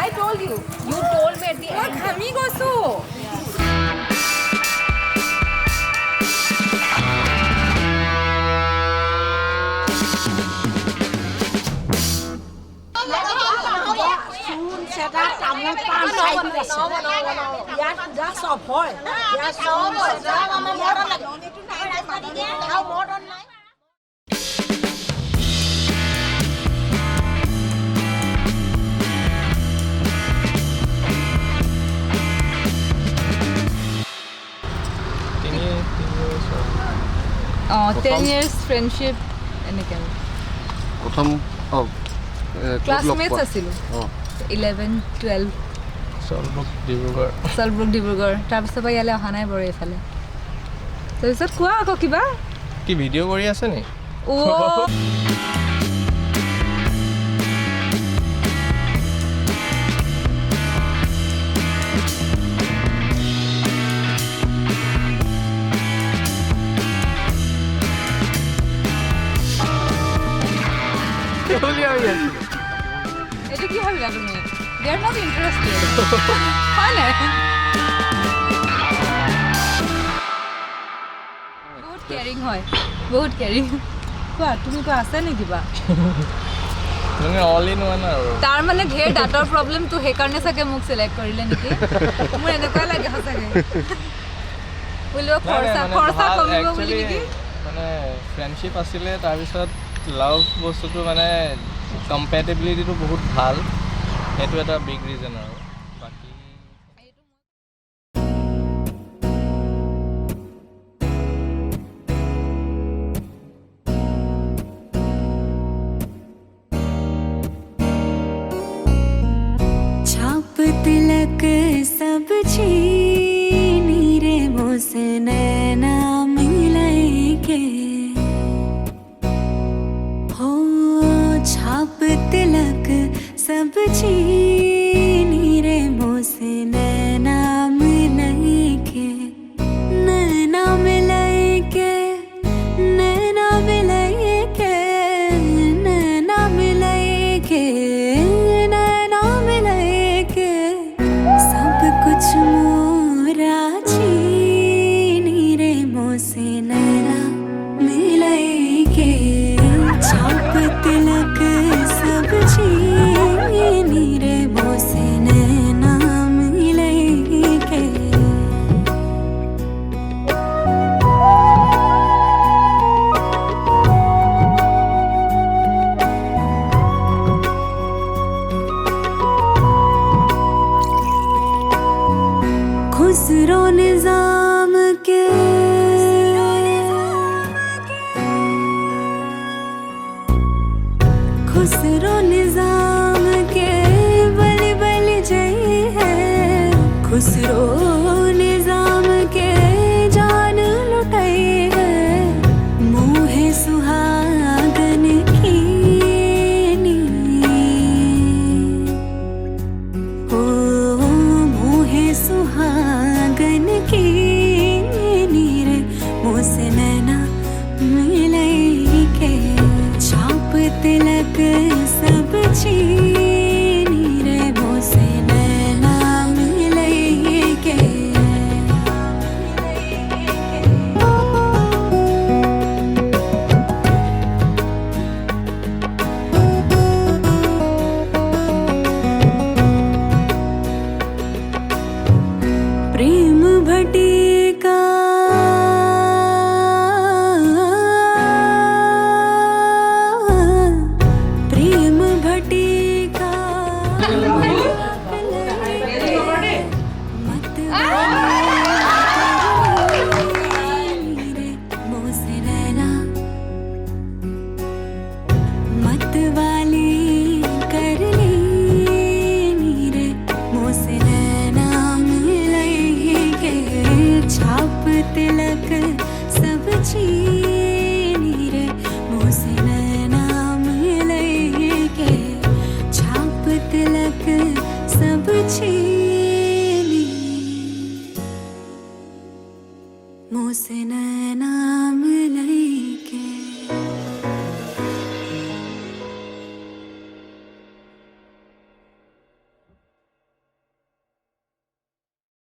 I told you. You told me at the end. খামি গৈছো Oh, 10 years friendship এনেকৈ প্ৰথম ক্লাছমেটছ আছিলোঁ 11, 12 চলব্ৰুক ডিব্ৰুগড় তাৰপিছৰ পৰা ইয়ালৈ অহা নাই বাৰু এইফালে তাৰপিছত কোৱা আকৌ কিবা কি ভিডিঅ' কৰি আছে নি এইটো কি ভাবিলা তুমি দে আৰ নট ইণ্টাৰেষ্টেড হয় নাই বহুত কেয়াৰিং হয় বহুত কেয়াৰিং কোৱা তুমি কোৱা আছে নে কিবা মানে অল ইন ওৱান আৰু তাৰ মানে ধেৰ ডাটাৰ প্ৰব্লেমটো সেইকাৰণে চাগে মোক চিলেক্ট কৰিলে নেকি মোৰ এনেকুৱা লাগে সঁচাকৈ বুলিব খৰচা কমিব বুলি নেকি মানে ফ্ৰেণ্ডশ্বিপ আছিলে তাৰপিছত লাভ বস্তুটো মানে কম্পেটেবিলিটিটো বহুত ভাল সেইটো এটা বিগ ৰিজন আৰু বাকী छाप तिलक सब छीनी रे मोसे नैना मिलके हो छाप तिलक सब छीनी रे मोसे नैना मिलके नैना मिलके नैना मिलके नैना मिलके नैना मिलके सब कुछ मोरा छीनी रे मोसे नैना मिलके छाप तिलक सब छीनी रे मोसे नैना मिलके खुसरो निजाम के खुसरो निजाम के बलि बलि जय है खुसरो निजाम के जान लुटाई है मोहे सुहागन की ओ मोहे सुहागन की नीर मोसे नैना मिलके छाप तिलक सब छीनी रे मोसे नैना मिलके प्रेम भटिका प्रेम भटिका मत मोसे नैना मत वाली कर ली रे मोसे नैना मिलके छाप तिलक सब चीज